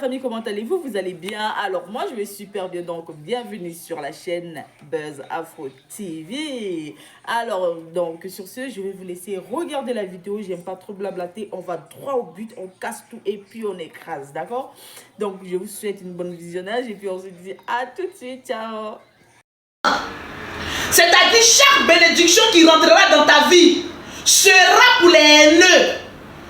famille, comment allez-vous? Vous allez bien? Alors moi je vais super bien, donc bienvenue sur la chaîne Buzz Afro TV. Alors donc sur ce, je vais vous laisser regarder la vidéo. J'aime pas trop blablater, on va droit au but, on casse tout et puis on écrase, d'accord? Donc je vous souhaite une bonne visionnage et puis on se dit à tout de suite, ciao. C'est-à-dire chaque bénédiction qui rentrera dans ta vie sera pour les haineux.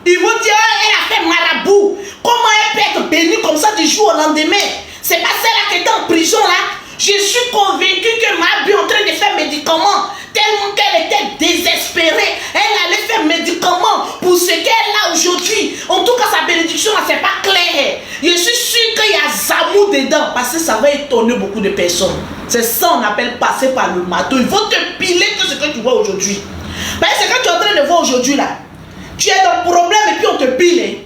Ils vont dire, elle a fait marabout. Comment elle peut être bénie comme ça du jour au lendemain? C'est pas celle-là qui était en prison là. Je suis convaincue que ma vie est en train de faire médicaments. Tellement qu'elle était désespérée. Elle allait faire médicaments pour ce qu'elle a aujourd'hui. En tout cas, sa bénédiction là, c'est pas clair. Je suis sûre qu'il y a Zamou dedans. Parce que ça va étonner beaucoup de personnes. C'est ça on appelle passer par le marteau. Il faut te piler tout ce que tu vois aujourd'hui. Parce que ce que tu es en train de voir aujourd'hui là, tu es dans le problème et puis on te pile.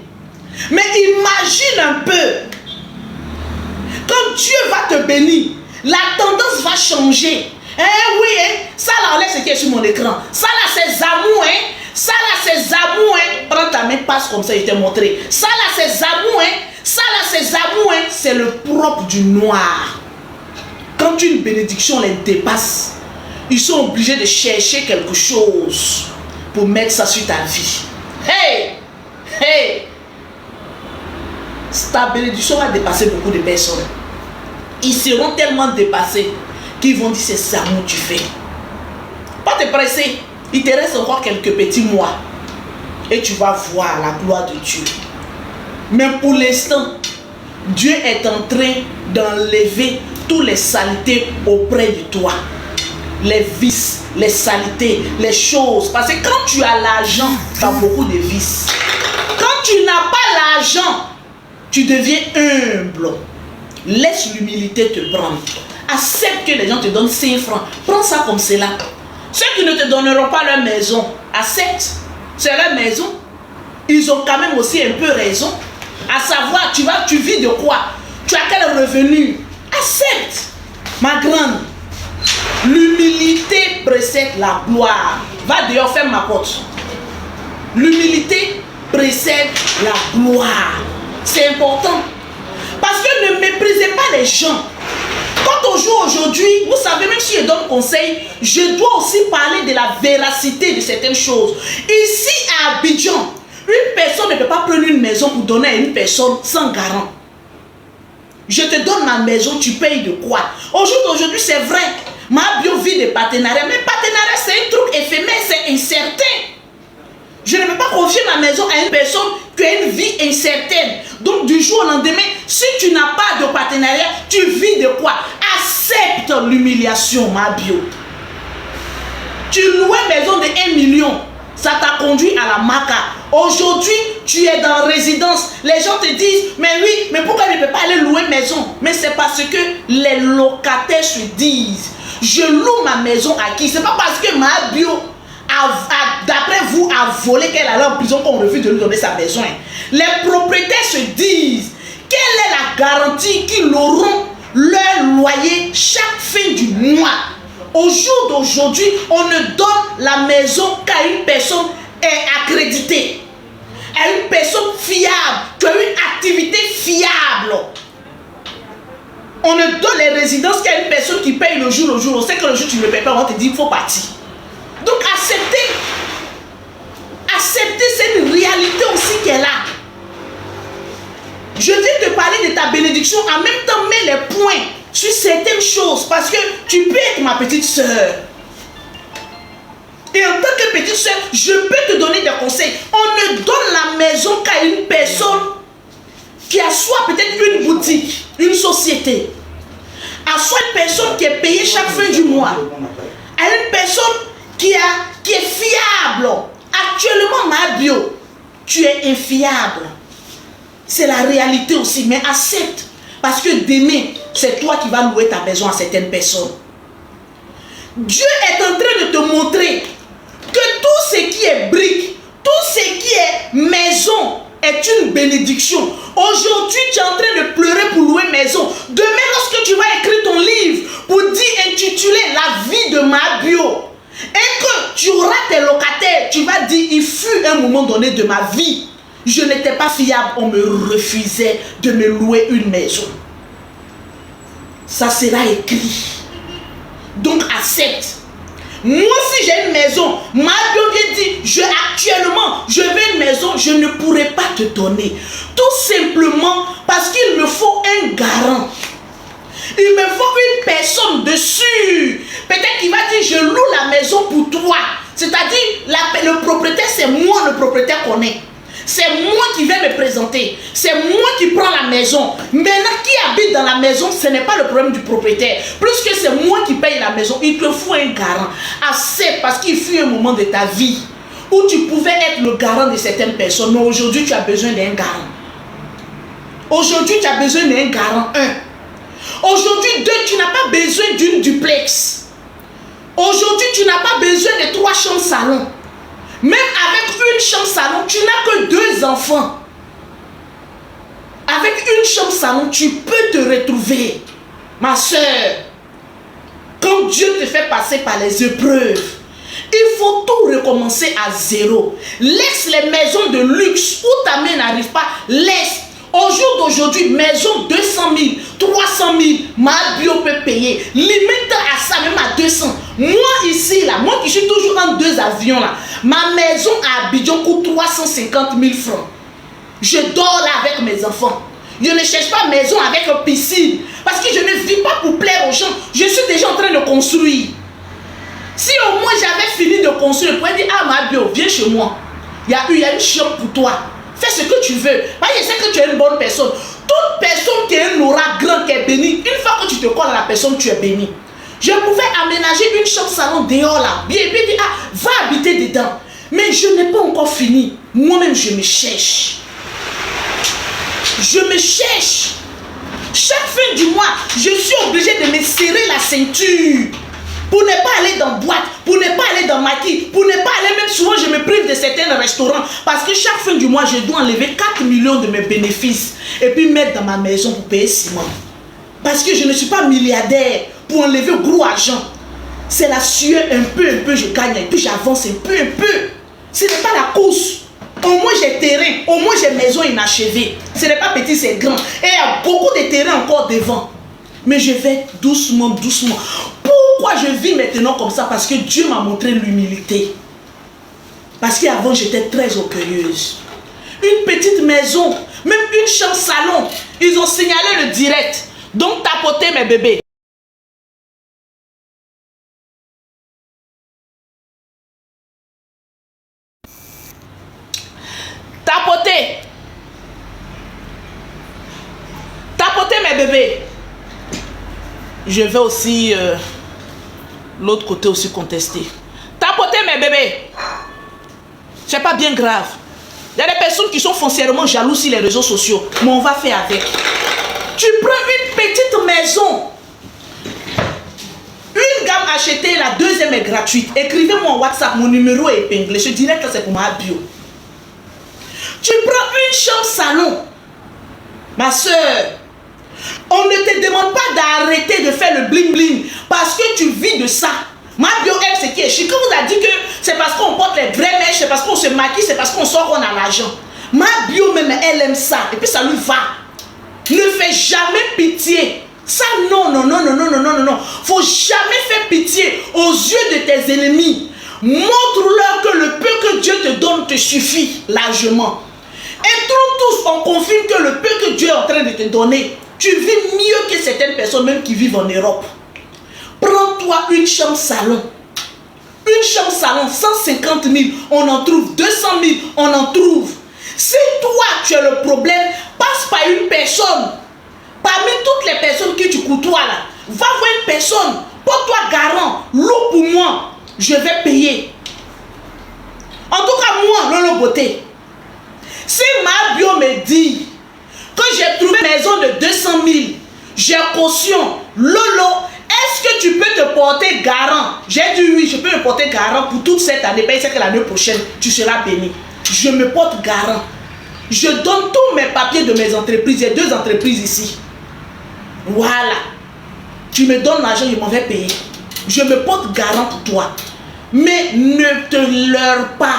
Mais imagine un peu, quand Dieu va te bénir, la tendance va changer. Oui, ça là, c'est ce qui est sur mon écran. Ça là, c'est Zamou, ça là, c'est Zamou, Prends ta main, passe comme ça, je t'ai montré. Ça là, c'est Zamou, ça là, c'est Zamou, c'est le propre du noir. Quand une bénédiction les dépasse, ils sont obligés de chercher quelque chose pour mettre ça sur ta vie. Hey! Ta bénédiction va dépasser beaucoup de personnes. Ils seront tellement dépassés qu'ils vont dire c'est ça que tu fais. Pas te presser. Il te reste encore quelques petits mois. Et tu vas voir la gloire de Dieu. Mais pour l'instant, Dieu est en train d'enlever toutes les saletés auprès de toi. Les vices, les saletés, les choses. Parce que quand tu as l'argent, tu as beaucoup de vices. Quand tu n'as pas l'argent, tu deviens humble. Laisse l'humilité te prendre. Accepte que les gens te donnent 5 francs. Prends ça comme cela. Ceux qui ne te donneront pas leur maison, accepte. C'est leur maison. Ils ont quand même aussi un peu raison. À savoir, tu vis de quoi? Tu as quel revenu? Accepte. Ma grande. L'humilité précède la gloire. Va dehors, ferme ma porte. L'humilité précède la gloire. C'est important. Parce que ne méprisez pas les gens. Quand on joue aujourd'hui, vous savez, même si je donne conseil, je dois aussi parler de la véracité de certaines choses. Ici à Abidjan, une personne ne peut pas prendre une maison pour donner à une personne sans garant. Je te donne ma maison, tu payes de quoi? Aujourd'hui, c'est vrai. Ma bio vit de partenariat. Mais partenariat, c'est un truc éphémère, c'est incertain. Je ne peux pas confier ma maison à une personne qui a une vie incertaine. Donc, du jour au lendemain, si tu n'as pas de partenariat, tu vis de quoi? Accepte l'humiliation, ma bio. Tu loues une maison de 1 million. Ça t'a conduit à la maca. Aujourd'hui, tu es dans résidence. Les gens te disent, mais oui, mais pourquoi je ne peux pas aller louer une maison? Mais c'est parce que les locataires se disent, je loue ma maison à qui? C'est pas parce que ma bio, d'après vous, a volé qu'elle allait en prison qu'on refuse de lui donner sa maison. Les propriétaires se disent, quelle est la garantie qu'ils auront leur loyer chaque fin du mois? Au jour d'aujourd'hui, on ne donne la maison qu'à une personne accréditée, à une personne fiable, qui a une activité fiable. On ne donne les résidences qu'à une personne qui paye le jour au jour. On sait que le jour tu ne payes pas, on te dit il faut partir. Donc acceptez, c'est une réalité aussi qui est là. Je viens te parler de ta bénédiction, en même temps mets les points sur certaines choses, parce que tu peux être ma petite soeur. Et en tant que petite soeur, je peux te donner des conseils. On ne donne la maison qu'à une personne qui a soit peut-être une boutique, une société, à soit une personne qui est payée chaque fin du mois, à une personne qui est fiable. Actuellement, ma bio, tu es infiable. C'est la réalité aussi, mais accepte. Parce que demain, c'est toi qui vas louer ta maison à certaines personnes. Dieu est en train de te montrer que tout ce qui est brique, tout ce qui est maison est une bénédiction. Aujourd'hui, tu es en train de pleurer pour louer maison. Demain, lorsque tu vas écrire ton livre pour dire intitulé La vie de ma bio, et que tu auras tes locataires, tu vas dire il fut un moment donné de ma vie Je n'étais pas fiable, on me refusait de me louer une maison. Ça sera écrit. Donc accepte. Moi, si j'ai une maison, ma Bio vient dit, actuellement, je veux une maison, je ne pourrai pas te donner. Tout simplement parce qu'il me faut un garant. Il me faut une personne dessus. Peut-être qu'il va dire, je loue la maison pour toi. C'est-à-dire, le propriétaire, c'est moi le propriétaire qu'on est. C'est moi qui vais me présenter. C'est moi qui prends la maison. Maintenant, qui habite dans la maison, ce n'est pas le problème du propriétaire. Plus que c'est moi qui paye la maison, il te faut un garant. Assez, parce qu'il fut un moment de ta vie où tu pouvais être le garant de certaines personnes. Mais aujourd'hui, tu as besoin d'un garant. Aujourd'hui, tu as besoin d'un garant. Aujourd'hui, tu n'as pas besoin d'une duplex. Aujourd'hui, tu n'as pas besoin de 3 chambres salon. Même avec une chambre salon, tu n'as que 2 enfants. Avec une chambre salon, tu peux te retrouver. Ma soeur, quand Dieu te fait passer par les épreuves, il faut tout recommencer à zéro. Laisse les maisons de luxe où ta main n'arrive pas. Laisse. Au jour d'aujourd'hui, maison 200 000, 300 000, ma Bio peut payer. Limite à ça, même à 200. Moi ici, là, moi qui suis toujours en 2 avions, là, ma maison à Abidjan coûte 350 000 francs. Je dors là avec mes enfants. Je ne cherche pas maison avec une piscine. Parce que je ne vis pas pour plaire aux gens. Je suis déjà en train de construire. Si au moins j'avais fini de construire, je pourrais dire, ah ma Bio, viens chez moi. Il y a une chambre pour toi. Fais ce que tu veux. Parce que je sais que tu es une bonne personne. Toute personne qui a un aura grand, qui est bénie, une fois que tu te colles à la personne, tu es béni. Je pouvais aménager une chambre salon dehors là. Bien, et puis dire, ah, va habiter dedans. Mais je n'ai pas encore fini. Moi-même, je me cherche. Je me cherche. Chaque fin du mois, je suis obligée de me serrer la ceinture. Pour ne pas aller dans boîte, pour ne pas aller dans maquis, pour ne pas aller, même souvent je me prive de certains restaurants. Parce que chaque fin du mois, je dois enlever 4 millions de mes bénéfices. Et puis mettre dans ma maison pour payer ciment. Parce que je ne suis pas milliardaire pour enlever gros argent. C'est la sueur, un peu, je gagne. Et puis j'avance un peu. Ce n'est pas la course. Au moins j'ai terrain, au moins j'ai maison inachevée. Ce n'est pas petit, c'est grand. Et il y a beaucoup de terrain encore devant. Mais je vais doucement. Pourquoi je vis maintenant comme ça? Parce que Dieu m'a montré l'humilité. Parce qu'avant j'étais très orgueilleuse. Une petite maison, même une chambre salon, ils ont signalé le direct. Donc tapotez mes bébés. Tapotez mes bébés. Je vais aussi l'autre côté aussi contester. Tapoter mes bébés, c'est pas bien grave. Il y a des personnes qui sont foncièrement jalouses sur les réseaux sociaux, mais on va faire avec. Tu prends une petite maison, une gamme achetée, la deuxième est gratuite. Écrivez-moi en WhatsApp, mon numéro est épinglé. Je dirais que c'est pour ma bio. Tu prends une chambre salon, ma soeur. On ne te demande pas d'arrêter de faire le bling bling parce que tu vis de ça. Ma bio aime ce qui est chic. Quand vous a dit que c'est parce qu'on porte les vraies mèches, c'est parce qu'on se maquille, c'est parce qu'on sort, on a l'argent. Ma bio même, elle aime ça. Et puis ça lui va. Ne fais jamais pitié. Ça, non. Faut jamais faire pitié aux yeux de tes ennemis. Montre-leur que le peu que Dieu te donne te suffit largement. Et tous, on confirme que le peu que Dieu est en train de te donner, tu vis mieux que certaines personnes même qui vivent en Europe. Prends-toi une chambre salon. Une chambre salon, 150 000, on en trouve. 200 000, on en trouve. Si toi, tu as le problème, passe par une personne. Parmi toutes les personnes que tu côtoies là, va voir une personne. Porte-toi garant. Loue pour moi. Je vais payer. En tout cas, moi, Lolo Beauté. Si ma bio me dit que j'ai trouvé une maison de 200 000, j'ai caution, Lolo, est-ce que tu peux te porter garant? J'ai dit oui, je peux me porter garant pour toute cette année. Ben, c'est que l'année prochaine, tu seras béni. Je me porte garant. Je donne tous mes papiers de mes entreprises. J'ai 2 entreprises ici. Voilà. Tu me donnes l'argent, je m'en vais payer. Je me porte garant pour toi. Mais ne te leurre pas.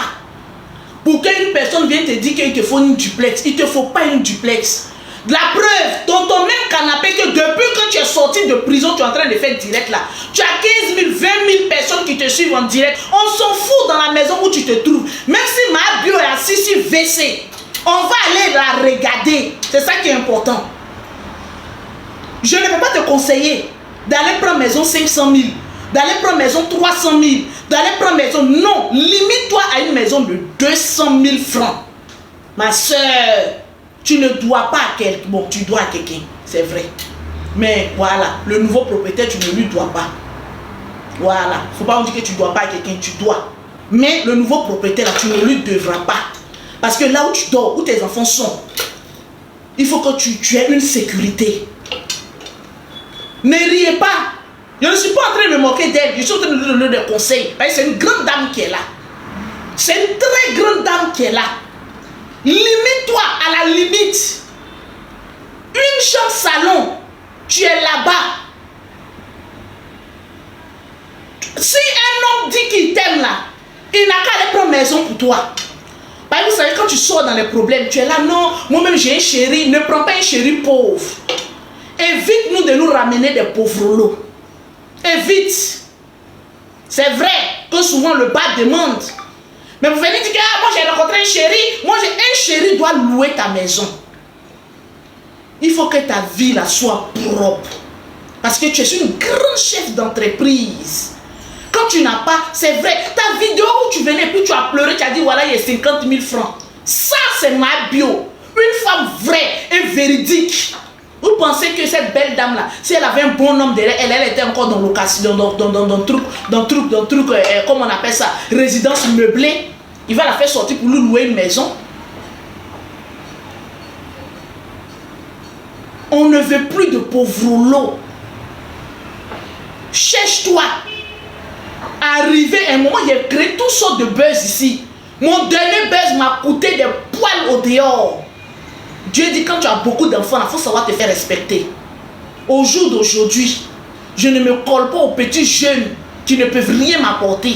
pour qu'une personne vienne te dire qu'il te faut une duplex. Il ne te faut pas une duplex. La preuve, dans ton même canapé, que depuis que tu es sorti de prison, tu es en train de faire direct là. Tu as 15 000, 20 000 personnes qui te suivent en direct. On s'en fout dans la maison où tu te trouves. Même si ma bio est assise sur WC, on va aller la regarder. C'est ça qui est important. Je ne peux pas te conseiller d'aller prendre maison 500 000, d'aller prendre maison 300 000, d'aller prendre maison. Non, limite-toi à une maison de 200 000 francs. Ma soeur, tu ne dois pas à quelqu'un. Bon, tu dois à quelqu'un, c'est vrai. Mais voilà, le nouveau propriétaire, tu ne lui dois pas. Voilà, il ne faut pas dire que tu ne dois pas à quelqu'un, tu dois. Mais le nouveau propriétaire, là, tu ne lui devras pas. Parce que là où tu dors, où tes enfants sont, il faut que tu aies une sécurité. Ne riez pas. Je ne suis pas en train de me moquer d'elle. Je suis en train de lui donner des conseils. C'est une grande dame qui est là. C'est une très grande dame qui est là. Limite-toi à la limite. Une chambre salon, tu es là-bas. Si un homme dit qu'il t'aime là, il n'a qu'à aller prendre maison pour toi. Parce que vous savez, quand tu sors dans les problèmes, tu es là, non, moi-même j'ai un chéri, ne prends pas un chéri pauvre. Évite-nous de nous ramener des pauvres lots. Évite. C'est vrai que souvent le bas demande. Mais vous venez dire que moi j'ai rencontré un chéri. Moi j'ai un chéri doit louer ta maison. Il faut que ta vie là soit propre. Parce que tu es une grande chef d'entreprise. Quand tu n'as pas, c'est vrai, ta vidéo où tu venais puis tu as pleuré, tu as dit voilà il y a 50 000 francs. Ça c'est ma bio. Une femme vraie et véridique. Vous pensez que cette belle dame là, si elle avait un bon homme derrière elle, elle était encore dans location, dans truc, comment on appelle ça, résidence meublée, il va la faire sortir pour lui louer une maison. On ne veut plus de pauvres lots. Cherche-toi. Arrivé un moment, il a créé toutes sortes de buzz ici. Mon dernier buzz m'a coûté des poils au dehors. Dieu dit quand tu as beaucoup d'enfants, il faut savoir te faire respecter. Au jour d'aujourd'hui, je ne me colle pas aux petits jeunes qui ne peuvent rien m'apporter.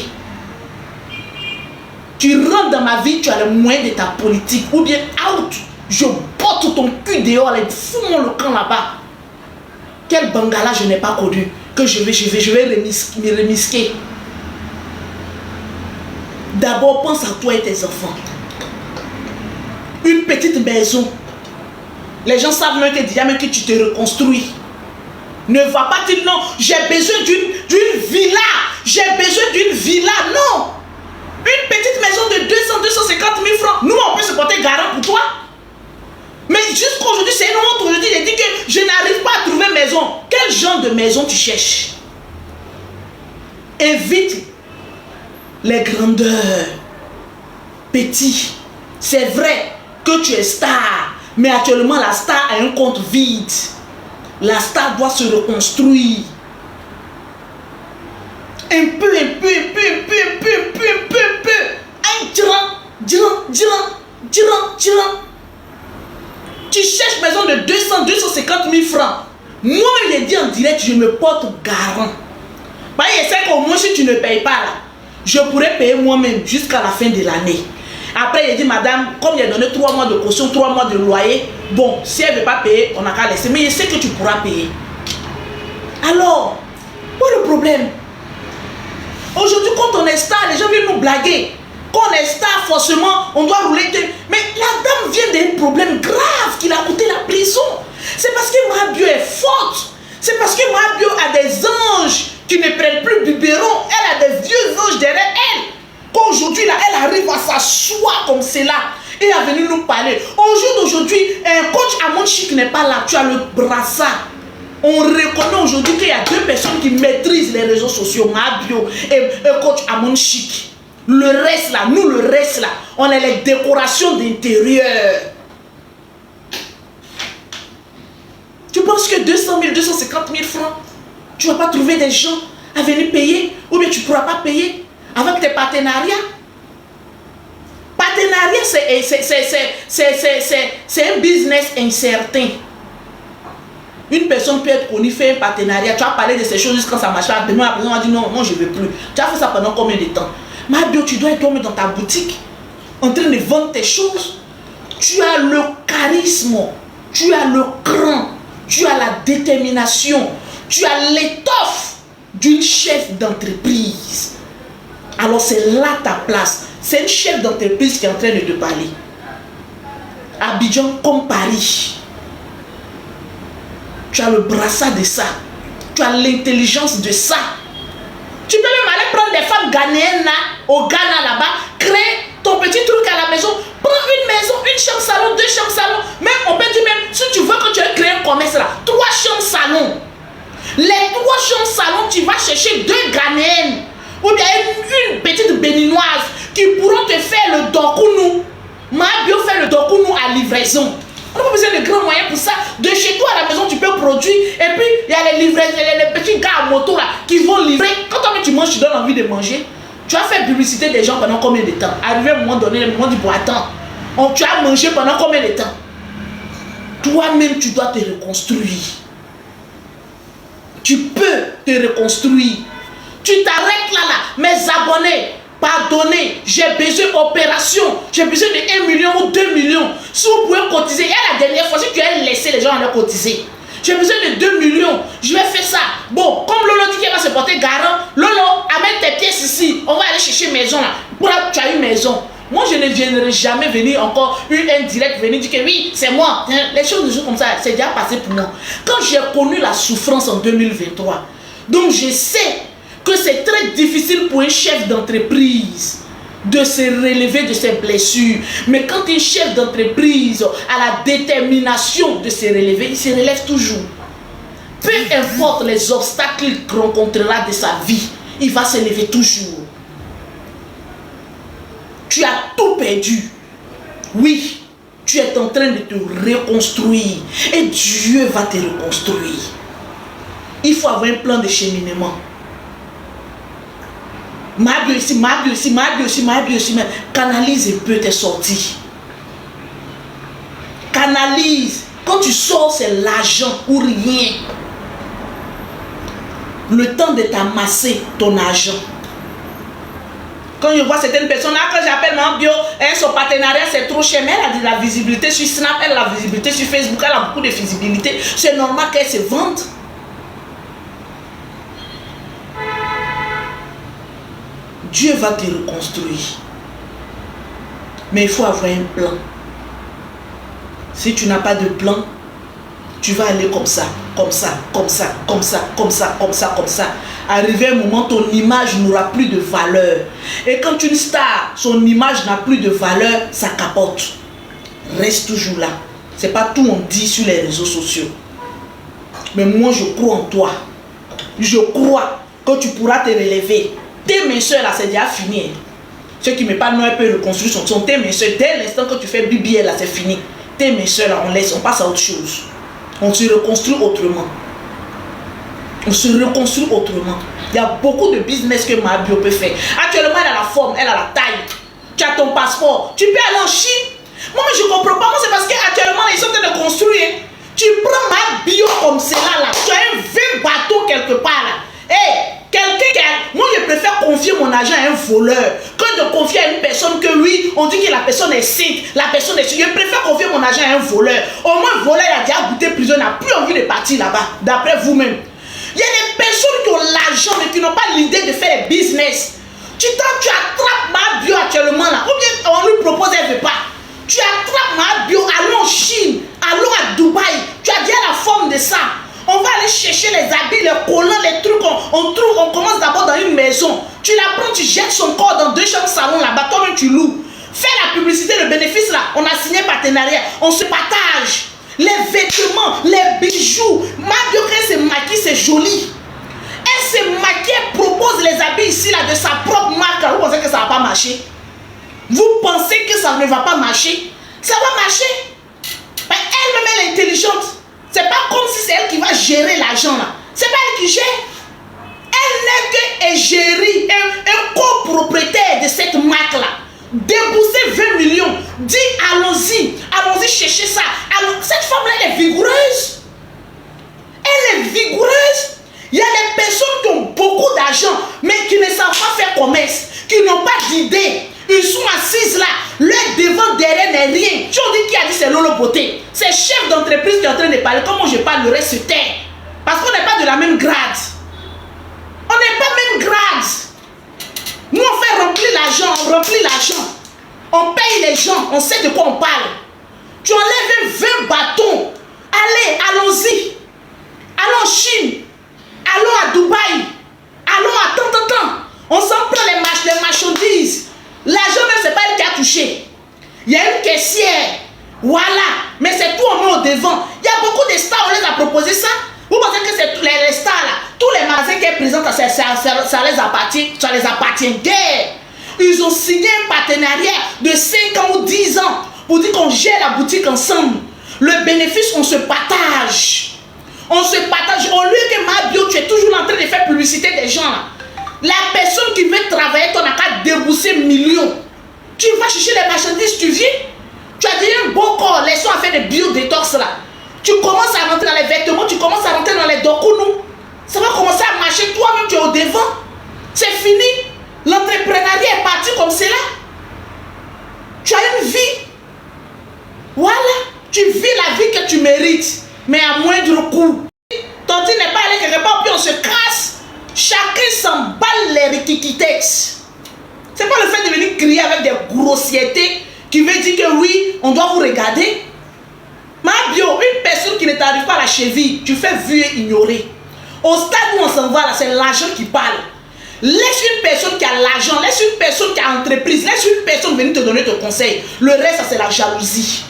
Tu rentres dans ma vie, tu as le moyen de ta politique. Ou bien out, je botte ton cul dehors, fous-moi le camp là-bas. Quel bangala je n'ai pas connu, que je vais me remisquer. D'abord, pense à toi et tes enfants. Une petite maison. Les gens savent même que déjà même que tu te reconstruis. Ne va pas dire non, j'ai besoin d'une villa. J'ai besoin d'une villa. Non. Une petite maison de 200-250 000 francs. Nous, on peut se porter garant pour toi. Mais jusqu'aujourd'hui, c'est une honte. Aujourd'hui, il dit que je n'arrive pas à trouver maison. Quel genre de maison tu cherches? Évite les grandeurs. Petit. C'est vrai que tu es star. Mais actuellement, la star a un compte vide. La star doit se reconstruire. Un peu. Tu cherches maison de 200-250 000 francs. Moi, il est dit en direct, je me porte garant. Bah, il sait qu'au moins, si tu ne payes pas là, je pourrais payer moi-même jusqu'à la fin de l'année. Après, il dit, madame, comme il a donné 3 mois de caution, 3 mois de loyer, bon, si elle ne veut pas payer, on n'a qu'à laisser. Mais il sait que tu pourras payer. Alors, quoi le problème? Aujourd'hui, quand on est star, les gens viennent nous blaguer. Quand on est star, forcément, on doit rouler. Mais la dame vient d'un problème grave qui l'a coûté la prison. C'est parce que ma bio est forte. C'est parce que ma bio a des anges qui ne prennent plus du biberon. Elle a des vieux anges derrière elle. Qu'aujourd'hui, là, elle arrive à s'asseoir comme cela et à venir nous parler. Au jour d'aujourd'hui, un coach à mon chic n'est pas là. Tu as le brassard. On reconnaît aujourd'hui qu'il y a 2 personnes qui maîtrisent les réseaux sociaux, ma bio et un coach à mon chic. Le reste là, nous le reste là, on a les décorations d'intérieur. Tu penses que 200 000, 250 000 francs, tu ne vas pas trouver des gens à venir payer, ou bien tu ne pourras pas payer avec tes partenariats? Partenariat, c'est un business incertain. Une personne peut être connue, faire un partenariat, tu as parlé de ces choses jusqu'à ça marche. Demain, après, on va dire non, je ne veux plus. Tu as fait ça pendant combien de temps? Ma bio, tu dois être dans ta boutique. en train de vendre tes choses. Tu as le charisme, tu as le cran, tu as la détermination, tu as l'étoffe d'une chef d'entreprise. Alors c'est là ta place. C'est une chef d'entreprise qui est en train de te parler. Abidjan comme Paris. Tu as le brassard de ça. Tu as l'intelligence de ça. Tu peux même aller prendre des femmes ghanéennes là, au Ghana là-bas, créer ton petit truc à la maison, prends une maison, une chambre salon, 2 chambres salon. Même on peut dire même, si tu veux que tu aies créé un commerce là, 3 chambres salon. Les 3 chambres salon, tu vas chercher 2 Ghanéennes ou bien une petite béninoise qui pourront te faire le dokounou. Mabio fait le dokounou à livraison. On n'a pas besoin de grands moyens pour ça. De chez toi à la maison, tu peux produire. Et puis, il y a les livraisons, les petits gars à moto là qui vont livrer. Quand toi tu manges, tu donnes envie de manger. Tu as fait publicité des gens pendant combien de temps? Arrivé à un moment donné, le moment du bon attends. Tu as mangé pendant combien de temps? Toi-même, tu dois te reconstruire. Tu peux te reconstruire. Tu t'arrêtes là. Mes abonnés, pardonnez, j'ai besoin d'opération, j'ai besoin de 1 million ou 2 millions. Si vous pouvez cotiser, il y a la dernière fois, si tu as laissé les gens aller cotiser, j'ai besoin de 2 millions, je vais faire ça. Bon, comme Lolo dit qu'il va se porter garant, Lolo, amène tes pièces ici, on va aller chercher maison là. Pour là, tu as une maison. Moi, je ne viendrai jamais venir encore un direct venir dire que oui, c'est moi. Les choses ne jouent comme ça, c'est déjà passé pour moi. Quand j'ai connu la souffrance en 2023, donc je sais que c'est très difficile pour un chef d'entreprise de se relever de ses blessures. Mais quand un chef d'entreprise a la détermination de se relever, il se relève toujours. Peu importe les obstacles qu'il rencontrera de sa vie, il va se lever toujours. Tu as tout perdu. Oui, tu es en train de te reconstruire. Et Dieu va te reconstruire. Il faut avoir un plan de cheminement. Mabio ici, Mabio ici, Mabio ici, Mabio ici. Canalise un peu tes sorties. Canalise. Quand tu sors, c'est l'argent ou rien. Le temps de t'amasser ton argent. Quand je vois certaines personnes, là, quand j'appelle Mabio, son partenariat c'est trop cher, mais elle a de la visibilité sur Snap, elle a de la visibilité sur Facebook, elle a beaucoup de visibilité. C'est normal qu'elle se vende. Dieu va te reconstruire. Mais il faut avoir un plan. Si tu n'as pas de plan, tu vas aller comme ça, comme ça, comme ça, comme ça, comme ça, comme ça, comme ça. Arrivé un moment, ton image n'aura plus de valeur. Et quand une star, son image n'a plus de valeur, ça capote. Reste toujours là. Ce n'est pas tout on dit sur les réseaux sociaux. Mais moi, je crois en toi. Je crois que tu pourras te relever. Tes mes soeurs là, c'est déjà fini. Ceux qui me parlent, non, elles peuvent reconstruire sont tes mes soeurs. Dès l'instant que tu fais BBL là, c'est fini. Tes mes soeurs là, on laisse, on passe à autre chose. On se reconstruit autrement. On se reconstruit autrement. Il y a beaucoup de business que Mabio peut faire. Actuellement, elle a la forme, elle a la taille. Tu as ton passeport. Tu peux aller en Chine. Moi, je ne comprends pas. Moi, c'est parce qu'actuellement, ils sont en train de construire. Tu prends Mabio comme cela là. Tu as un vieux bateau quelque part là. Hey, moi je préfère confier mon argent à un voleur que de confier à une personne que oui, on dit que la personne est sainte, la personne est... Je préfère confier mon argent à un voleur. Au moins le voleur a déjà goûté prison, n'a plus envie de partir là-bas, d'après vous-même. Il y a des personnes qui ont l'argent mais qui n'ont pas l'idée de faire des business. Tu attrapes Mabio actuellement là, ou bien on lui propose, elle ne veut pas. Tu attrapes Mabio, allons en Chine, allons à Dubaï, tu as déjà la forme de ça. On va aller chercher les habits, les collants, les trucs. On commence d'abord dans une maison. Tu la prends, tu jettes son corps dans 2 chambres salon là-bas. Toi-même, tu loues. Fais la publicité, le bénéfice là. On a signé partenariat. On se partage. Les vêtements, les bijoux. Mabio, quand elle se maquille, c'est joli. Elle se maquille, elle propose les habits ici là de sa propre marque. Vous pensez que ça ne va pas marcher? Vous pensez que ça ne va pas marcher? Ça va marcher. Mais elle-même, elle est intelligente. C'est pas comme si c'est elle qui va gérer l'argent là. C'est pas elle qui gère. Elle n'est que gérer un copropriétaire de cette marque là. Débourser 20 millions. Dis allons-y. Allons-y chercher ça. Alors, cette femme là, elle est vigoureuse. Elle est vigoureuse. Il y a des personnes qui ont beaucoup d'argent mais qui ne savent pas faire commerce. Qui n'ont pas d'idée. Ils sont assises là. Le devant, derrière n'est rien. Tu as dit qui a dit c'est Lolo Beauté. C'est chef d'entreprise qui est en train de parler. Comment je parle, le reste se tait. Parce qu'on n'est pas de la même grade. On n'est pas même grade. Nous, on fait remplir l'argent, on remplit l'argent. On paye les gens, on sait de quoi on parle. Tu enlèves 20 bâtons. Allez, allons-y. Allons en Chine. Allons à Dubaï. Allons à tant. On s'en prend les marchandises. L'argent même, c'est pas elle qui a touché. Il y a une caissière. Voilà. Mais c'est tout, on met au devant. Il y a beaucoup de stars, on les a proposé ça. Vous pensez que c'est tous les stars là. Tous les magasins qui présentent, ça les appartient guère. Ils ont signé un partenariat de 5 ans ou 10 ans pour dire qu'on gère la boutique ensemble. Le bénéfice, on se partage. On se partage. Au lieu que ma bio, tu es toujours en train de faire publicité des gens là. La personne qui veut travailler, tu n'as qu'à débourser millions. Tu vas chercher les marchandises, tu viens. Tu as déjà un beau corps, laissons à faire des bio-détox là. Tu commences à rentrer dans les vêtements, tu commences à rentrer dans les dokunu. Ça va commencer à marcher, toi-même tu es au devant. C'est fini. L'entrepreneuriat est parti comme cela. Tu as une vie. Voilà. Tu vis la vie que tu mérites, mais à moindre coût. Ton dit n'est pas allé quelque part, puis on se casse. Chacun s'emballe les rikikitex. C'est pas le fait de venir crier avec des grossièretés qui veut dire que oui, on doit vous regarder. Ma bio, une personne qui ne t'arrive pas à la cheville, tu fais vu et ignorer. Au stade où on s'en va là, c'est l'argent qui parle. Laisse une personne qui a l'argent, laisse une personne qui a entreprise, laisse une personne venir te donner ton conseil. Le reste, ça c'est la jalousie.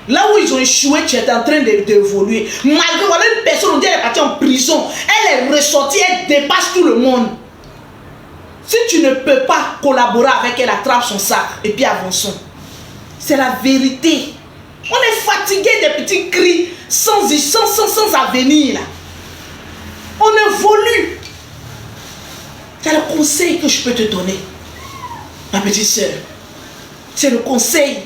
Là où ils ont échoué, tu es en train d'évoluer. Malgré voilà une personne, on dit elle est partie en prison, elle est ressortie, elle dépasse tout le monde. Si tu ne peux pas collaborer avec elle, attrape son sac et puis avançons. C'est la vérité. On est fatigué des petits cris sans avenir là. On évolue. C'est le conseil que je peux te donner, ma petite soeur. C'est le conseil.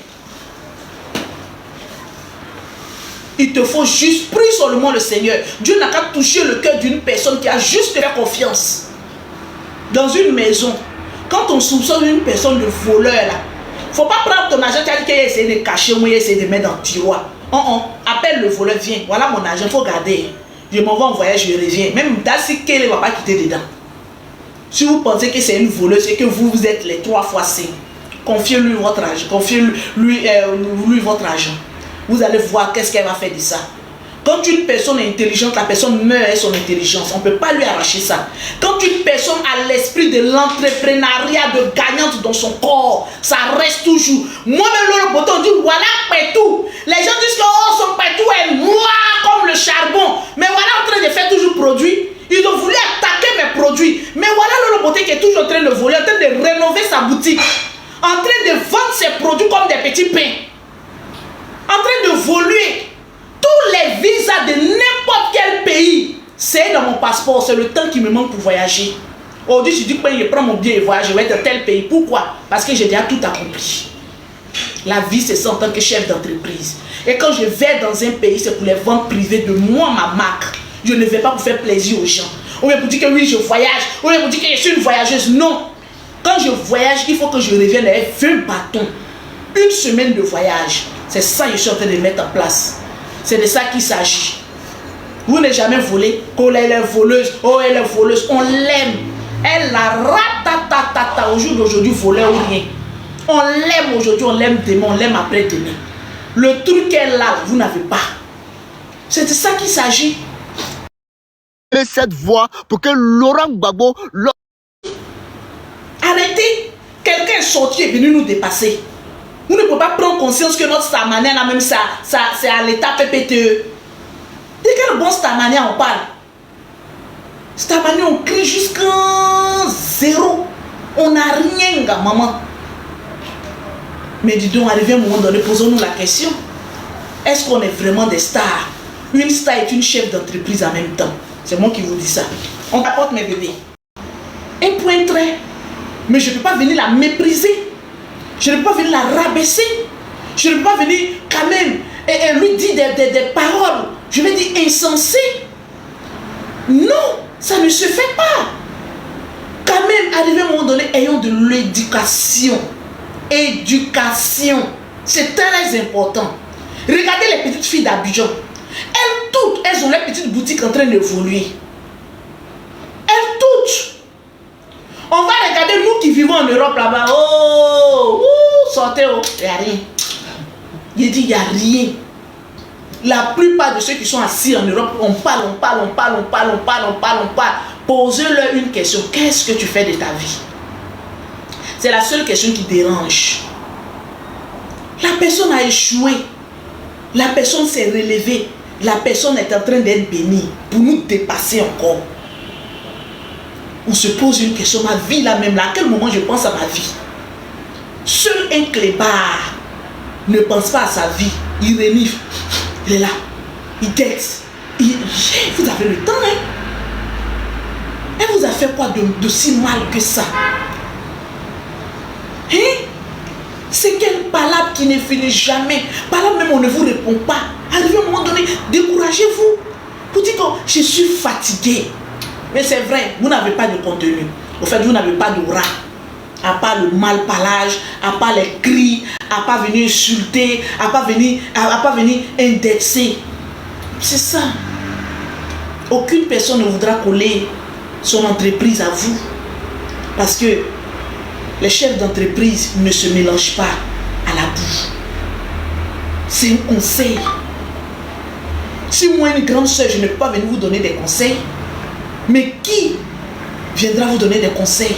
Il te faut juste prier seulement le Seigneur. Dieu n'a qu'à toucher le cœur d'une personne qui a juste fait confiance. Dans une maison, quand on soupçonne une personne de voleur là, faut pas prendre ton argent, tu as dit qu'il a essayé de cacher, moi il a essayé de mettre dans le tiroir. Appelle le voleur, viens, voilà mon argent, il faut garder. Je m'en vais en voyage, je reviens. Même Dassi Kele ne va pas quitter dedans. Si vous pensez que c'est une voleuse et que vous êtes les 3 fois 5, confiez-lui votre argent, confiez-lui votre argent. Vous allez voir qu'est-ce qu'elle va faire de ça. Quand une personne est intelligente, la personne meurt avec son intelligence. On ne peut pas lui arracher ça. Quand une personne a l'esprit de l'entrepreneuriat de gagnante dans son corps, ça reste toujours. Moi-même, le bouton dit voilà, Pétou. Les gens disent que oh, son Pétou est noir comme le charbon. Mais voilà, en train de faire toujours produit. Ils ont voulu attaquer mes produits. Mais voilà le beauté qui est toujours en train de voler, en train de rénover sa boutique. En train de vendre ses produits comme des petits pains. En train de voler. Tous les visas de n'importe quel pays, c'est dans mon passeport. C'est le temps qui me manque pour voyager. Aujourd'hui, je dis que je prends mon billet et voyage, je vais être dans tel pays. Pourquoi? Parce que j'ai déjà tout accompli. La vie, c'est ça en tant que chef d'entreprise. Et quand je vais dans un pays, c'est pour les ventes privées de moi, ma marque. Je ne vais pas pour faire plaisir aux gens. Ou bien pour dire que oui, je voyage. Ou bien pour dire que je suis une voyageuse. Non. Quand je voyage, il faut que je revienne avec 20 bâtons. Une semaine de voyage. C'est ça que je suis en train de mettre en place. C'est de ça qu'il s'agit. Vous n'avez jamais volé. Oh, elle est voleuse. Oh, elle est voleuse. On l'aime. Elle la ratatatata. Au jour d'aujourd'hui, voler ou rien. On l'aime aujourd'hui, on l'aime demain, on l'aime après-demain. Le truc qu'elle a, vous n'avez pas. C'est de ça qu'il s'agit. Cette voix pour que Laurent Gbagbo... Arrêtez. Quelqu'un est sorti et est venu nous dépasser. Vous ne pouvez pas prendre conscience que notre Starmania, là même ça c'est à l'état PPTE. De quel bon Starmania on parle? Starmania, on crie jusqu'à 0. On n'a rien, gars, maman. Mais dis donc, arrivé à un moment donné, posons-nous la question. Est-ce qu'on est vraiment des stars? Une star est une chef d'entreprise en même temps. C'est moi qui vous dis ça. On apporte mes bébés. Un point trait. Mais je ne peux pas venir la mépriser. Je ne peux pas venir la rabaisser. Je ne peux pas venir quand même et lui dire des paroles, je vais dire insensées. Non, ça ne se fait pas. Quand même, arrivé à un moment donné, ayons de l'éducation. éducation. C'est très important. Regardez les petites filles d'Abidjan. Elles toutes, elles ont leurs petites boutiques en train d'évoluer. Elles toutes. On va regarder nous qui vivons en Europe là-bas. Oh, sortez, oh. Il n'y a rien. Il dit, il n'y a rien. La plupart de ceux qui sont assis en Europe, on parle. Posez-leur une question. Qu'est-ce que tu fais de ta vie? C'est la seule question qui dérange. La personne a échoué. La personne s'est relevée. La personne est en train d'être bénie pour nous dépasser encore. On se pose une question. Ma vie là même, là, à quel moment je pense à ma vie? Seul un clébard ne pense pas à sa vie. Il renifle. Il est là. Il texte. Vous avez le temps, hein? Elle vous a fait quoi de si mal que ça? Hein? C'est quelle palabre qui ne finit jamais. Palabre même on ne vous répond pas. Arrivez à un moment donné, découragez-vous. Vous dites que je suis fatigué. Mais c'est vrai, vous n'avez pas de contenu. Au fait, vous n'avez pas d'aura. À part le mal-parlage, à part les cris, à part venir insulter, à part venir indexer. C'est ça. Aucune personne ne voudra coller son entreprise à vous. Parce que les chefs d'entreprise ne se mélangent pas à la boue. C'est un conseil. Si moi, une grande soeur, je ne peux pas venir vous donner des conseils, mais qui viendra vous donner des conseils?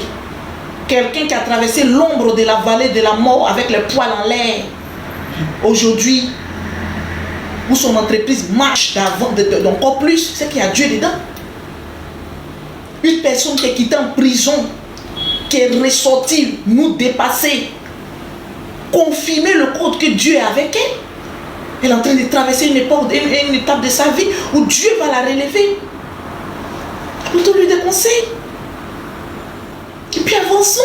Quelqu'un qui a traversé l'ombre de la vallée de la mort avec les poils en l'air. Aujourd'hui, où son entreprise marche d'encore plus, c'est qu'il y a Dieu dedans. Une personne qui est quittée en prison, qui est ressortie, nous dépasser, confirmer le code que Dieu est avec elle. Elle est en train de traverser une étape de sa vie où Dieu va la relever. Apportons-lui des conseils. Et puis avançons.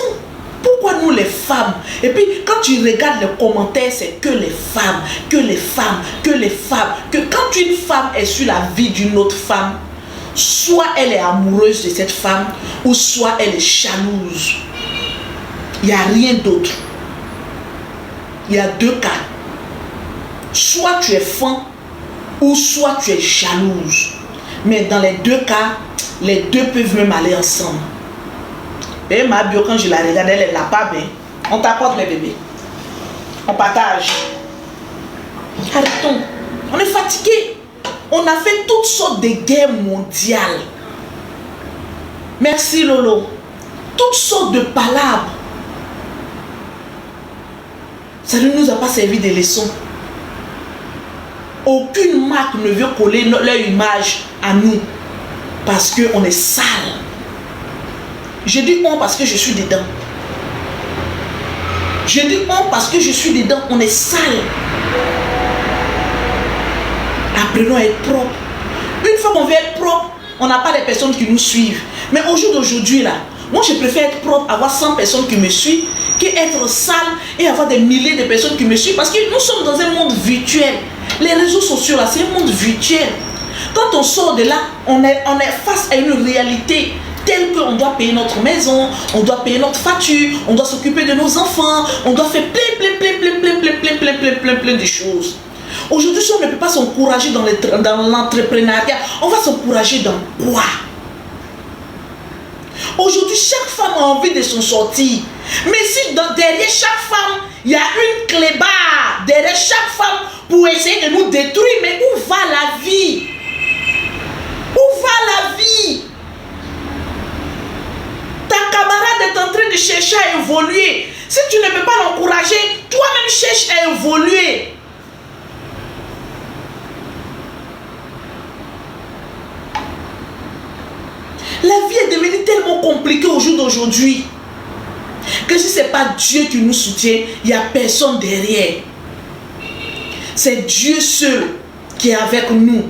Pourquoi nous les femmes? Et puis quand tu regardes les commentaires, c'est que les femmes, que les femmes, que les femmes. Que quand une femme est sur la vie d'une autre femme, soit elle est amoureuse de cette femme, ou soit elle est jalouse. Il n'y a rien d'autre. Il y a deux cas. Soit tu es fan, ou soit tu es jalouse. Mais dans les deux cas, les deux peuvent même aller ensemble. Et ma bio, quand je la regarde, elle n'a pas bien. On t'apporte les bébés. On partage. Arrêtons. On est fatigué. On a fait toutes sortes de guerres mondiales. Merci Lolo. Toutes sortes de palabres. Ça ne nous a pas servi de leçon. Aucune marque ne veut coller leur image à nous. Parce qu'on est sale. Je dis on parce que je suis dedans. Je dis on parce que je suis dedans. On est sale. Apprenons à être propre. Une fois qu'on veut être propre, on n'a pas de personnes qui nous suivent. Mais au jour d'aujourd'hui, là, moi je préfère être propre, avoir 100 personnes qui me suivent, qu'être sale et avoir des milliers de personnes qui me suivent. Parce que nous sommes dans un monde virtuel. Les réseaux sociaux, là, c'est un monde virtuel. Quand on sort de là, on est face à une réalité telle qu'on doit payer notre maison, on doit payer notre facture, on doit s'occuper de nos enfants, on doit faire plein de choses. Aujourd'hui, si on ne peut pas s'encourager dans l'entrepreneuriat, on va s'encourager dans quoi? Aujourd'hui, chaque femme a envie de s'en sortir. Mais si derrière chaque femme, il y a une clébard, derrière chaque femme, pour essayer de nous détruire, mais où va la vie? Où va la vie? Ta camarade est en train de chercher à évoluer. Si tu ne peux pas l'encourager, toi-même cherche à évoluer. La vie est devenue tellement compliquée au jour d'aujourd'hui que si ce n'est pas Dieu qui nous soutient, il n'y a personne derrière. C'est Dieu seul qui est avec nous.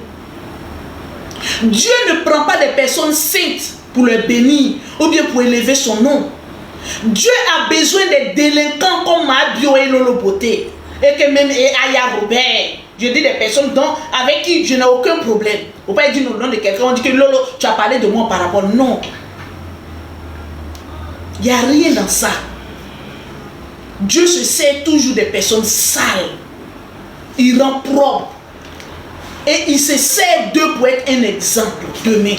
Dieu ne prend pas des personnes saintes pour les bénir ou bien pour élever son nom. Dieu a besoin des délinquants comme Mabio et Lolo Beauté et que même Aya Robert. Je dis des personnes avec qui je n'ai aucun problème. On ne peut pas dire le nom de quelqu'un, on dit que Lolo, tu as parlé de moi par rapport. Non. Il n'y a rien dans ça. Dieu se sert toujours des personnes sales. Il rend propre. Et il se sert d'eux pour être un exemple demain.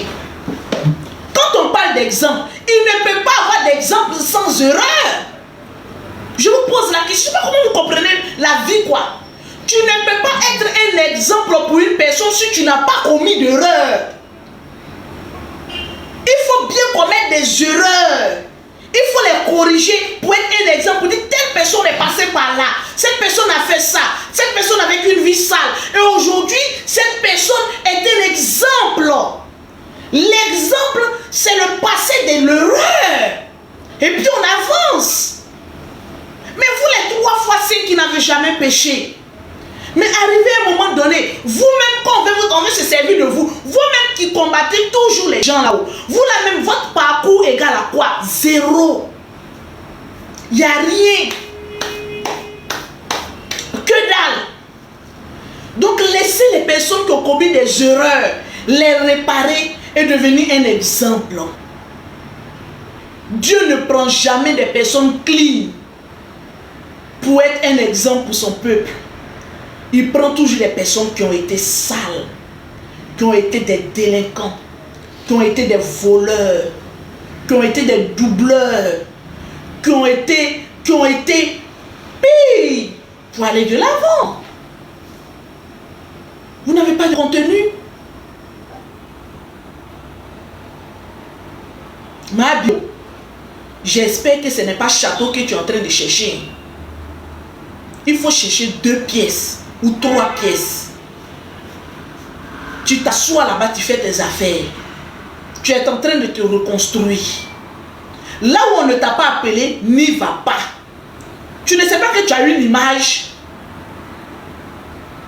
Quand on parle d'exemple, il ne peut pas avoir d'exemple sans erreur. Je vous pose la question, je ne sais pas comment vous comprenez la vie, quoi. Tu ne peux pas être un exemple pour une personne si tu n'as pas commis d'erreur. Il faut bien commettre des erreurs. Il faut les corriger pour être un exemple. Pour dire, telle personne est passée par là. Cette personne a fait ça. Cette personne a vécu une vie sale. Et aujourd'hui, cette personne est un exemple. L'exemple, c'est le passé de l'erreur. Et puis on avance. Mais vous les 3 fois 5 qui n'avez jamais péché. Mais arrivé à un moment donné, vous-même, quand on veut se servir de vous, vous-même qui combattez toujours les gens là-haut, vous là même, votre parcours égale à quoi? 0. Il n'y a rien. Que dalle. Donc laissez les personnes qui ont commis des erreurs, les réparer et devenir un exemple. Dieu ne prend jamais des personnes clean pour être un exemple pour son peuple. Il prend toujours les personnes qui ont été sales, qui ont été des délinquants, qui ont été des voleurs, qui ont été des doubleurs, qui ont été pires pour aller de l'avant. Vous n'avez pas de contenu. Ma bio, j'espère que ce n'est pas château que tu es en train de chercher. Il faut chercher 2 pièces. Ou 3 pièces. Tu t'assois là-bas, tu fais tes affaires. Tu es en train de te reconstruire. Là où on ne t'a pas appelé, n'y va pas. Tu ne sais pas que tu as une image.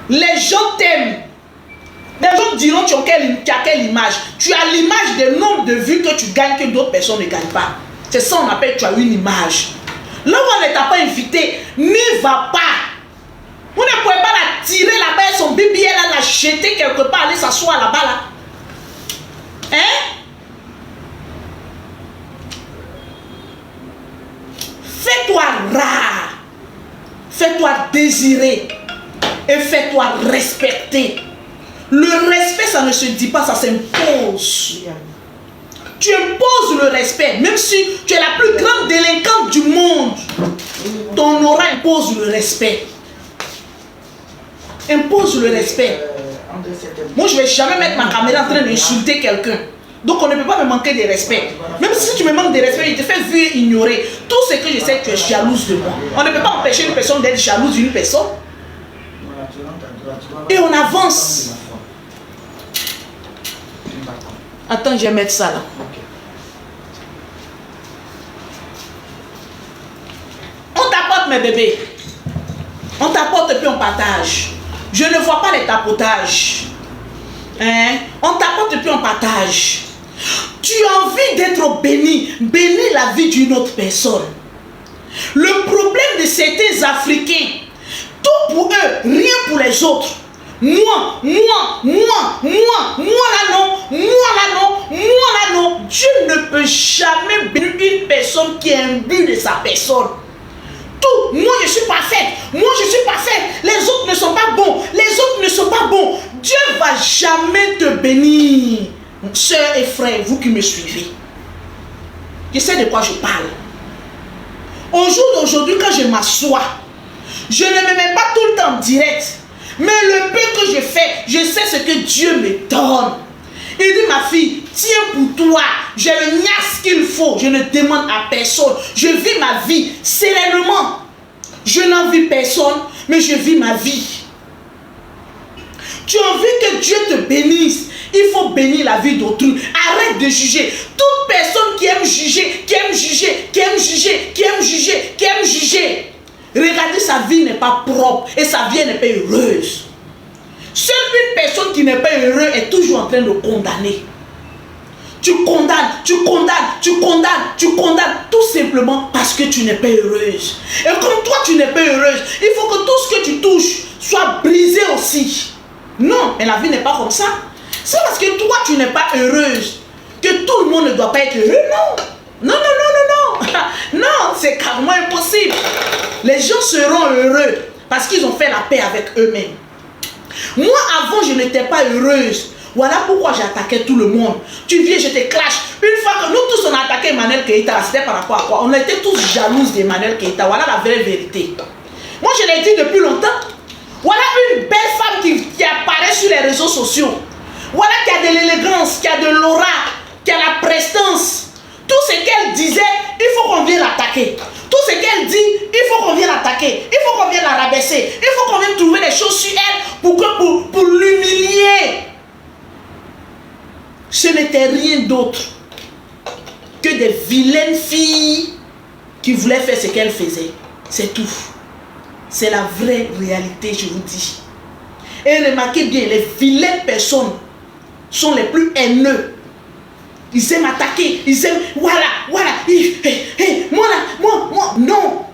Les gens t'aiment. Les gens diront tu as quelle image. Tu as l'image des nombres de vues que tu gagnes que d'autres personnes ne gagnent pas. C'est ça qu'on appelle tu as une image. Là où on ne t'a pas invité, n'y va pas. Vous ne pouvez pas la tirer là-bas, son bébé, la jeter quelque part, aller s'asseoir là-bas, là. Hein? Fais-toi rare. Fais-toi désirer. Et fais-toi respecter. Le respect, ça ne se dit pas, ça s'impose. Tu imposes le respect, même si tu es la plus grande délinquante du monde. Ton aura impose le respect. Impose le respect. Moi, je ne vais jamais mettre ma caméra en train d'insulter quelqu'un. Donc, on ne peut pas me manquer de respect. Même si tu me manques de respect, il te fait vu et ignorer. Tout ce que je sais, tu es jalouse de moi. On ne peut pas empêcher une personne d'être jalouse d'une personne. Et on avance. Attends, je vais mettre ça là. On t'apporte mes bébés. On t'apporte et puis on partage. Je ne vois pas les tapotages. Hein? On t'apporte et puis on partage. Tu as envie d'être béni. Bénis la vie d'une autre personne. Le problème de certains Africains, tout pour eux, rien pour les autres. Moi là non, moi là non. Dieu ne peut jamais bénir une personne qui est imbue de sa personne. Tout, moi je suis parfaite, les autres ne sont pas bons, Dieu ne va jamais te bénir. Sœurs et frères, vous qui me suivez, je sais de quoi je parle. Au jour d'aujourd'hui, quand je m'assois, je ne me mets pas tout le temps en direct, mais le peu que je fais, je sais ce que Dieu me donne. Il dit, ma fille, tiens pour toi, j'ai le niasse qu'il faut, je ne demande à personne, je vis ma vie sereinement. Je n'envie personne, mais je vis ma vie. Tu as envie que Dieu te bénisse, il faut bénir la vie d'autrui. Arrête de juger. Toute personne qui aime juger, regardez, sa vie n'est pas propre et sa vie n'est pas heureuse. Seule une personne qui n'est pas heureuse est toujours en train de condamner. Tu condamnes, tout simplement parce que tu n'es pas heureuse. Et comme toi tu n'es pas heureuse, il faut que tout ce que tu touches soit brisé aussi. Non, mais la vie n'est pas comme ça. C'est parce que toi tu n'es pas heureuse que tout le monde ne doit pas être heureux. Non. Non, c'est carrément impossible. Les gens seront heureux parce qu'ils ont fait la paix avec eux-mêmes. Moi, avant, je n'étais pas heureuse. Voilà pourquoi j'attaquais tout le monde. Tu viens, je te clash. Une fois que nous tous on a attaqué Emmanuel Keïta, c'était par rapport à quoi? On était tous jalouses d'Emmanuel Keïta. Voilà la vraie vérité. Moi, je l'ai dit depuis longtemps. Voilà une belle femme qui apparaît sur les réseaux sociaux. Voilà qui a de l'élégance, qui a de l'aura, qui a la prestance. Tout ce qu'elle disait, il faut qu'on vienne l'attaquer. Tout ce qu'elle dit, il faut qu'on vienne l'attaquer. Il faut qu'on vienne la rabaisser. Il faut qu'on vienne trouver des choses sur elle pour l'humilier. Ce n'était rien d'autre que des vilaines filles qui voulaient faire ce qu'elle faisait. C'est tout. C'est la vraie réalité, je vous dis. Et remarquez bien, les vilaines personnes sont les plus haineux. Ils aiment attaquer, ils aiment, voilà, moi, non.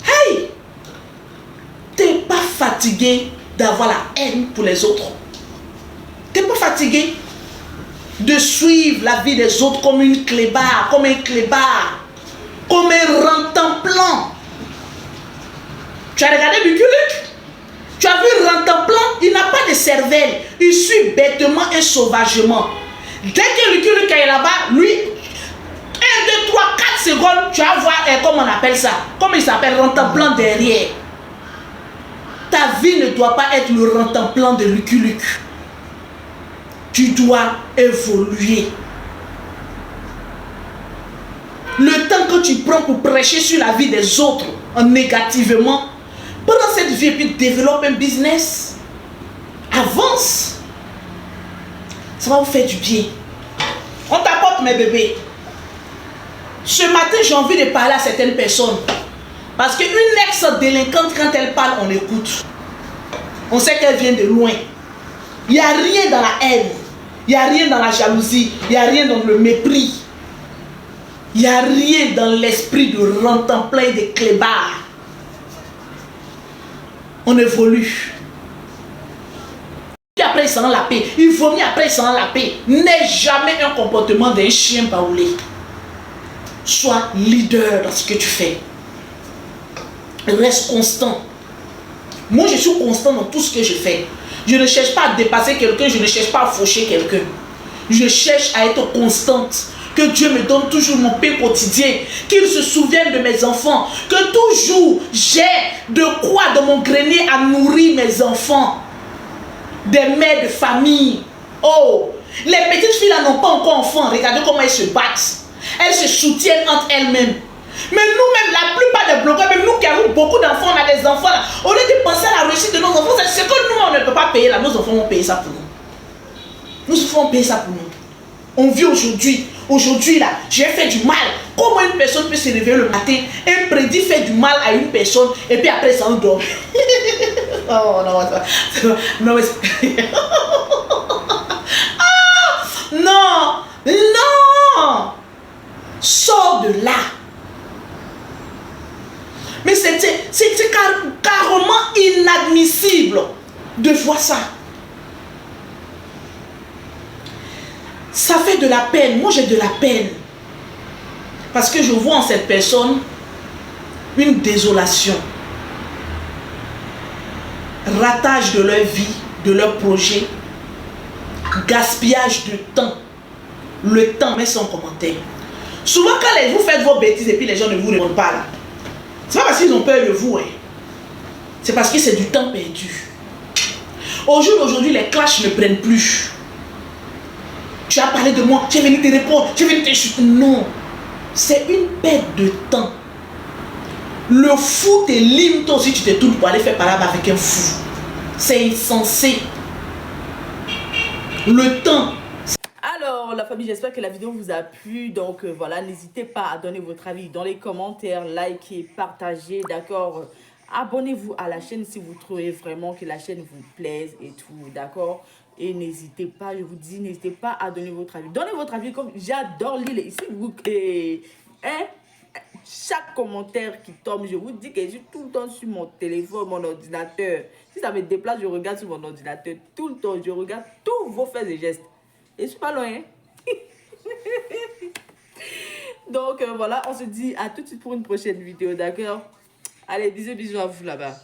Hey, t'es pas fatigué d'avoir la haine pour les autres. T'es pas fatigué de suivre la vie des autres comme une clébard, comme un clébard, comme un rentemplant. Tu as regardé Lucky-Luke? Tu as vu Rentemplant? Il n'a pas de cervelle. Il suit bêtement et sauvagement. Dès que Lucky-Luke est là-bas, lui, 1, 2, 3, 4 secondes, tu vas voir, comment on appelle ça? Comment il s'appelle? Rentemplant derrière. Ta vie ne doit pas être le Rentemplant de Lucky-Luke. Tu dois évoluer. Le temps que tu prends pour prêcher sur la vie des autres en négativement, prends cette vie et puis développe un business. Avance. Ça va vous faire du bien. On t'apporte mes bébés. Ce matin, j'ai envie de parler à certaines personnes. Parce qu'une ex-délinquante, quand elle parle, on écoute. On sait qu'elle vient de loin. Il n'y a rien dans la haine. Il n'y a rien dans la jalousie. Il n'y a rien dans le mépris. Il n'y a rien dans l'esprit de rentemplant et de clébard. On évolue. Et après, il s'en la paix. Il vomit après, il s'en la paix. N'est jamais un comportement d'un chien baoulé. Sois leader dans ce que tu fais. Reste constant. Moi, je suis constant dans tout ce que je fais. Je ne cherche pas à dépasser quelqu'un. Je ne cherche pas à faucher quelqu'un. Je cherche à être constante. Que Dieu me donne toujours mon pain quotidien. Qu'il se souvienne de mes enfants. Que toujours j'ai de quoi dans mon grenier à nourrir mes enfants. Des mères de famille. Oh, les petites filles là n'ont pas encore enfants. Regardez comment elles se battent. Elles se soutiennent entre elles-mêmes. Mais nous-mêmes, la plupart des blogueurs, même nous qui avons beaucoup d'enfants, on a des enfants là. Au lieu de penser à la réussite de nos enfants, c'est ce que nous, on ne peut pas payer là. Nos enfants vont payer ça pour nous. Nos enfants vont payer ça pour nous. On vit aujourd'hui. Aujourd'hui là, j'ai fait du mal. Comment une personne peut se réveiller le matin, un prédit fait du mal à une personne et puis après ça on dort. Oh non, non, ah, non, non, sors de là. Mais c'est carrément inadmissible de voir ça. Ça fait de la peine. Moi, j'ai de la peine. Parce que je vois en cette personne une désolation. Ratage de leur vie, de leur projet. Gaspillage de temps. Le temps, met son commentaire. Souvent, quand vous faites vos bêtises et puis les gens ne vous répondent pas là, c'est pas parce qu'ils ont peur de vous. Hein. C'est parce que c'est du temps perdu. Au jour d'aujourd'hui, les clashs ne prennent plus. Tu as parlé de moi, j'ai venu te répondre, j'ai venu te chuter. Non, c'est une perte de temps. Le fou te lime, toi aussi tu te tournes pour aller faire parler avec un fou. C'est insensé. Le temps. Alors la famille, j'espère que la vidéo vous a plu. Donc voilà, n'hésitez pas à donner votre avis dans les commentaires, likez, partagez, d'accord. Abonnez-vous à la chaîne si vous trouvez vraiment que la chaîne vous plaise et tout, d'accord. Et n'hésitez pas, je vous dis, n'hésitez pas à donner votre avis. Donnez votre avis comme j'adore lire ici. Hein? Chaque commentaire qui tombe, je vous dis que je suis tout le temps sur mon téléphone, mon ordinateur. Si ça me déplace, je regarde sur mon ordinateur tout le temps. Je regarde tous vos faits et gestes. Et je suis pas loin. Hein? Donc voilà, on se dit à tout de suite pour une prochaine vidéo, d'accord? Allez, bisous, bisous à vous là-bas.